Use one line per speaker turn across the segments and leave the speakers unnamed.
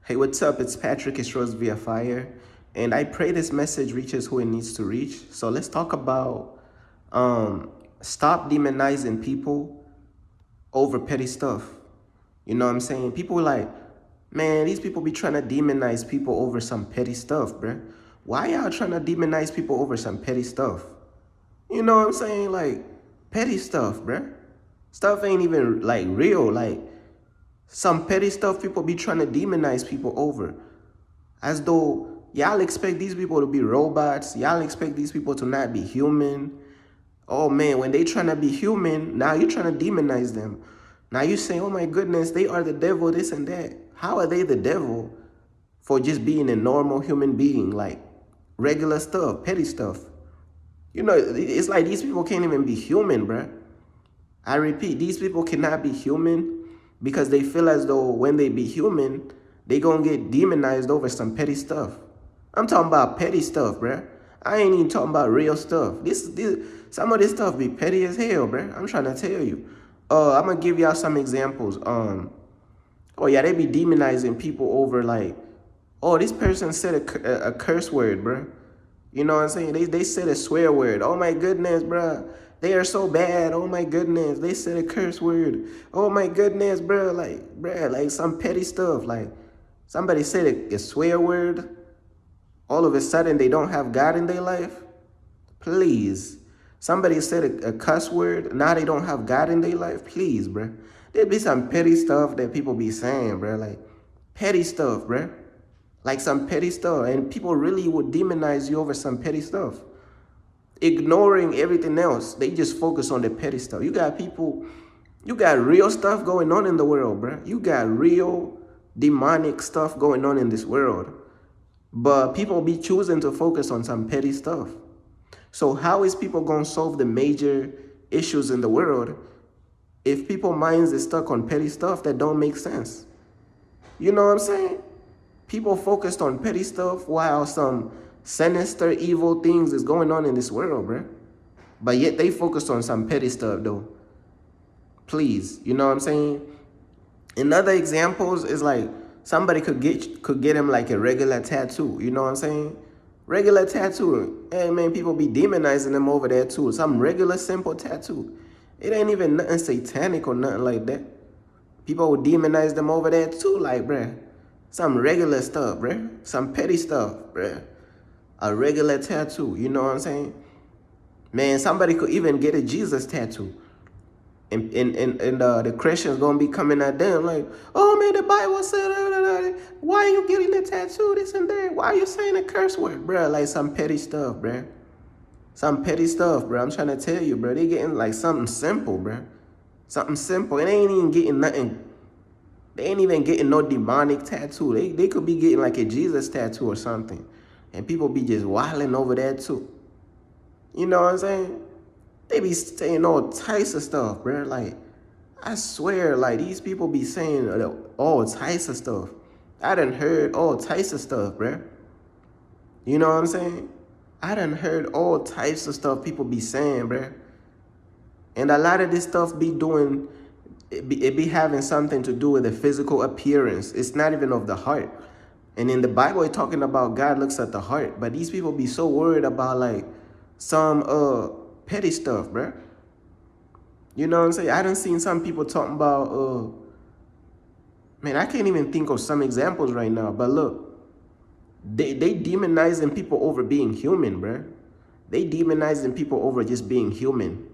Hey, what's up? It's Patrick. It's Rose via Fire, and I pray this message reaches who it needs to reach. So let's talk about stop demonizing people over petty stuff. You know what I'm saying? People like, man, these people be trying to demonize people over some petty stuff, bruh. Why y'all trying to demonize people over some petty stuff? You know what I'm saying? Like, petty stuff, bruh. Stuff ain't even like real. Like, some petty stuff people be trying to demonize people over. As though y'all expect these people to be robots. Y'all expect these people to not be human. Oh man, when they trying to be human, now you're trying to demonize them. Now you say, oh my goodness, they are the devil, this and that. How are they the devil for just being a normal human being? Like regular stuff, petty stuff. You know, it's like these people can't even be human, bruh. I repeat, these people cannot be human because they feel as though when they be human, they gonna get demonized over some petty stuff. I'm talking about petty stuff, bruh. I ain't even talking about real stuff. This some of this stuff be petty as hell, bruh. I'm trying to tell you. I'm gonna give y'all some examples. Oh yeah, they be demonizing people over like, oh, this person said a curse word, bruh. You know what I'm saying? They said a swear word. Oh my goodness, bruh. They are so bad. Oh my goodness. They said a curse word. Oh my goodness, bruh. Like some petty stuff. Like somebody said a swear word. All of a sudden they don't have God in their life. Please. Somebody said a cuss word. Now they don't have God in their life. Please, bruh. There be some petty stuff that people be saying, bruh. Like petty stuff, bruh. Like some petty stuff. And people really would demonize you over some petty stuff. Ignoring everything else. They just focus on the petty stuff. You got people, you got real stuff going on in the world, bruh. You got real demonic stuff going on in this world. But people be choosing to focus on some petty stuff. So how is people going to solve the major issues in the world if people's minds is stuck on petty stuff that don't make sense? You know what I'm saying? People focused on petty stuff while some sinister, evil things is going on in this world, bruh. But yet they focused on some petty stuff, though. Please, you know what I'm saying? Another examples is like somebody could get him like a regular tattoo. You know what I'm saying? Regular tattoo. Hey man, people be demonizing them over there too. Some regular simple tattoo. It ain't even nothing satanic or nothing like that. People would demonize them over there too, like bruh. Some regular stuff, bruh. Some petty stuff, bruh. A regular tattoo, you know what I'm saying? Man, somebody could even get a Jesus tattoo. And the Christians gonna be coming at them like, oh man, the Bible said, why are you getting a tattoo, this and that? Why are you saying a curse word, bruh? Like some petty stuff, bruh. Some petty stuff, bruh. I'm trying to tell you, bruh. They getting like something simple, bruh. Something simple. It ain't even getting nothing. They ain't even getting no demonic tattoo. They could be getting like a Jesus tattoo or something. And people be just wilding over that too. You know what I'm saying? They be saying all types of stuff, bro. Like, I swear, like, these people be saying all types of stuff. I done heard all types of stuff, bro. You know what I'm saying? I done heard all types of stuff people be saying, bro. And a lot of this stuff be doing, it be having something to do with the physical appearance. It's not even of the heart. And in the Bible, it's talking about God looks at the heart. But these people be so worried about, like, some petty stuff, bruh. You know what I'm saying? I done seen some people talking about, man, I can't even think of some examples right now. But look, they demonizing people over being human, bruh. They demonizing people over just being human.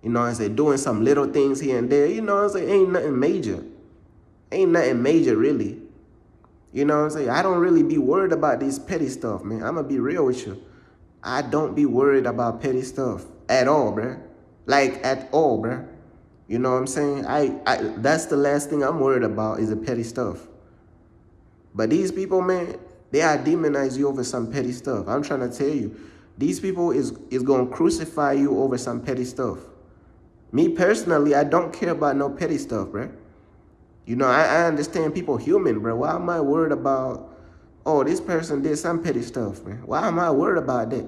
You know what I'm saying? Doing some little things here and there. You know what I'm saying? Ain't nothing major. Ain't nothing major, really. You know what I'm saying? I don't really be worried about this petty stuff, man. I'm going to be real with you. I don't be worried about petty stuff at all, bruh. Like, at all, bruh. You know what I'm saying? That's the last thing I'm worried about is the petty stuff. But these people, man, they are demonize you over some petty stuff. I'm trying to tell you. These people is going to crucify you over some petty stuff. Me personally, I don't care about no petty stuff, bruh. You know, I understand people human, bro. Why am I worried about, oh, this person did some petty stuff, man? Why am I worried about that?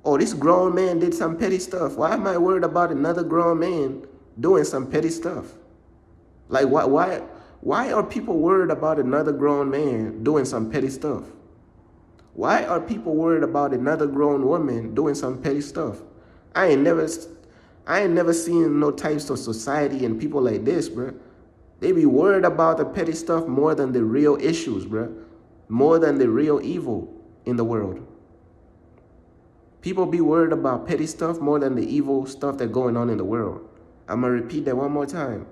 Oh, this grown man did some petty stuff. Why am I worried about another grown man doing some petty stuff? Like, why Why are people worried about another grown man doing some petty stuff? Why are people worried about another grown woman doing some petty stuff? I ain't never, I ain't never seen no types of society and people like this, bro. They be worried about the petty stuff more than the real issues, bro. More than the real evil in the world. People be worried about petty stuff more than the evil stuff that's going on in the world. I'm gonna repeat that one more time.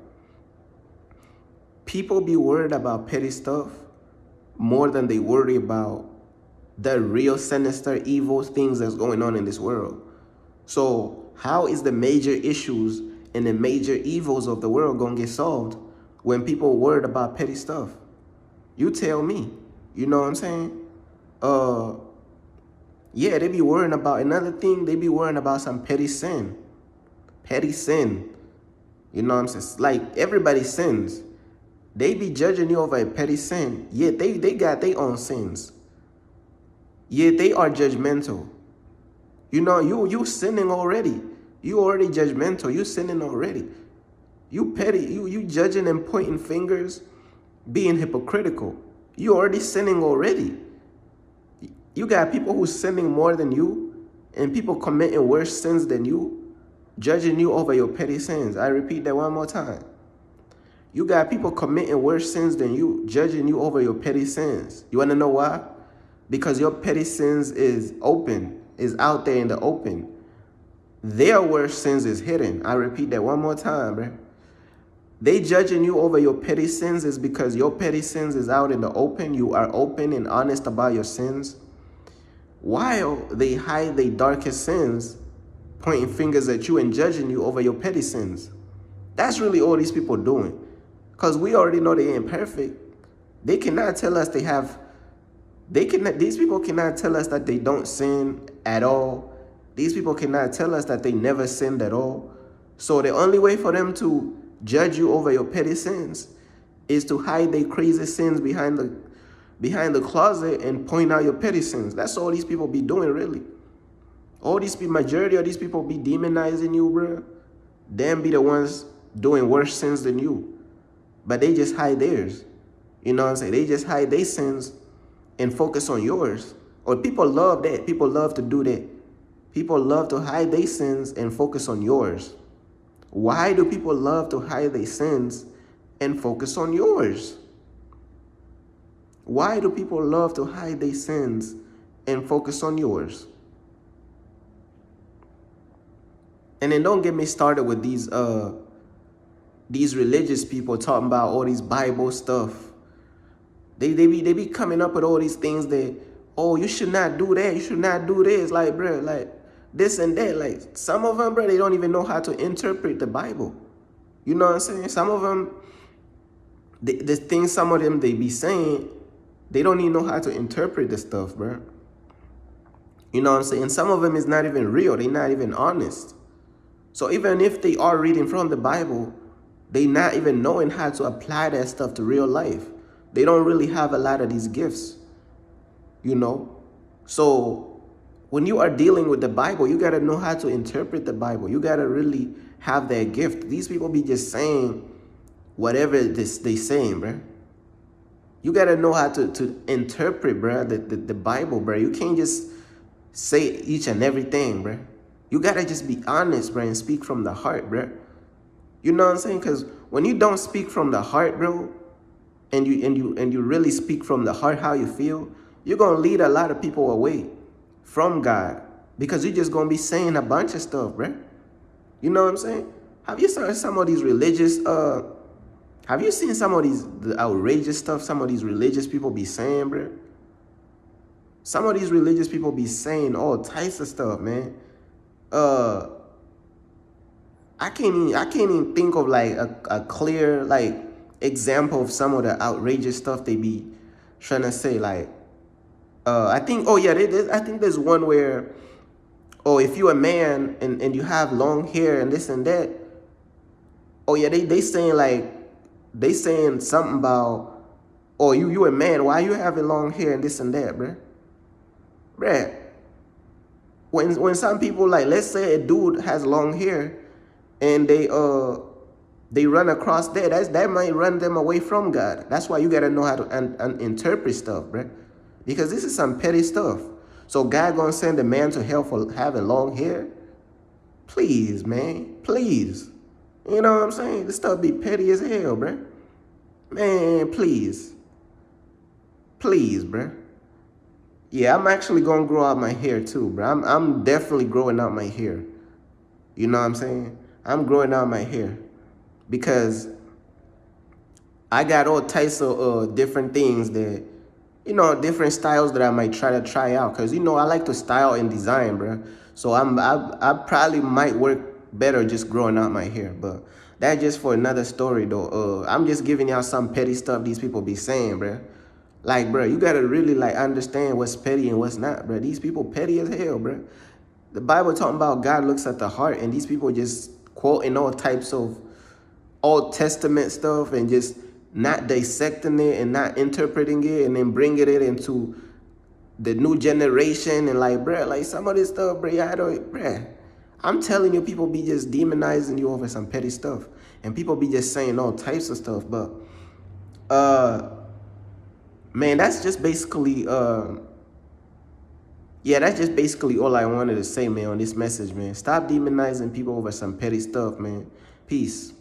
People be worried about petty stuff more than they worry about the real sinister, evil things that's going on in this world. So how is the major issues and the major evils of the world gonna get solved when people worried about petty stuff? You tell me. You know what I'm saying? Yeah, they be worrying about another thing. They be worrying about some petty sin. Petty sin. You know what I'm saying? Like, everybody sins. They be judging you over a petty sin. Yet they got their own sins. Yet they are judgmental. You know, you sinning already. You already judgmental. You sinning already. You petty. You judging and pointing fingers, being hypocritical. You already sinning already. You got people who's sinning more than you, and people committing worse sins than you, judging you over your petty sins. I repeat that one more time. You got people committing worse sins than you, judging you over your petty sins. You want to know why? Because your petty sins is open, is out there in the open. Their worst sins is hidden. I repeat that one more time, bro. They judging you over your petty sins is because your petty sins is out in the open. You are open and honest about your sins. While they hide their darkest sins, pointing fingers at you and judging you over your petty sins. That's really all these people doing. Because we already know they ain't perfect. They cannot tell us these people cannot tell us that they don't sin at all. These people cannot tell us that they never sinned at all. So the only way for them to judge you over your petty sins is to hide their crazy sins behind the closet and point out your petty sins. That's all these people be doing, really. Majority of these people be demonizing you, bro. Them be the ones doing worse sins than you. But they just hide theirs. You know what I'm saying? They just hide their sins and focus on yours. Or people love that. People love to do that. People love to hide their sins and focus on yours. Why do people love to hide their sins and focus on yours? Why do people love to hide their sins and focus on yours? And then don't get me started with these religious people talking about all these Bible stuff. They be coming up with all these things that, oh, you should not do that, you should not do this, like, bro, like this and that. Like, some of them, bro, they don't even know how to interpret the Bible. You know what I'm saying? Some of them, the things some of them they be saying, they don't even know how to interpret the stuff, bro. You know what I'm saying? And some of them is not even real. They're not even honest. So even if they are reading from the Bible, they not even knowing how to apply that stuff to real life. They don't really have a lot of these gifts, you know? So when you are dealing with the Bible, you got to know how to interpret the Bible. You got to really have that gift. These people be just saying whatever they saying, bro. You got to know how to interpret, bro, the Bible, bro. You can't just say each and everything, bro. You got to just be honest, bro, and speak from the heart, bro. You know what I'm saying? Because when you don't speak from the heart, bro, and you really speak from the heart how you feel, you're going to lead a lot of people away from God, because you're just going to be saying a bunch of stuff, bro. You know what I'm saying? Have you seen some of these religious, have you seen some of the outrageous stuff some of these religious people be saying, bro? Some of these religious people be saying all types of stuff, man. I can't even think of like a clear like example of some of the outrageous stuff they be trying to say. Like, I think, oh yeah, I think there's one where, oh, if you're a man and you have long hair and this and that, oh yeah, they saying something about, oh, you a man, why you having long hair and this and that, bruh? Bruh, when some people, like, let's say a dude has long hair and they they run across there. That might run them away from God. That's why you gotta know how to interpret stuff, bruh. Because this is some petty stuff. So God gonna send a man to hell for having long hair? Please, man. Please. You know what I'm saying? This stuff be petty as hell, bruh. Man, please. Please, bruh. Yeah, I'm actually gonna grow out my hair too, bro. I'm definitely growing out my hair. You know what I'm saying? I'm growing out my hair because I got all types of different things that, different styles that I might try out. Cause I like to style and design, bro. So I probably might work better just growing out my hair, but that's just for another story though. I'm just giving y'all some petty stuff these people be saying, bro. Like, bro, you gotta really like understand what's petty and what's not, bro. These people petty as hell, bro. The Bible talking about God looks at the heart, and these people just quoting all types of Old Testament stuff and just not dissecting it and not interpreting it and then bringing it into the new generation and like, bruh, like some of this stuff, bruh, I don't, bruh. I'm telling you, people be just demonizing you over some petty stuff, and people be just saying all types of stuff. But, man, that's just basically, yeah, that's just basically all I wanted to say, man, on this message, man. Stop demonizing people over some petty stuff, man. Peace.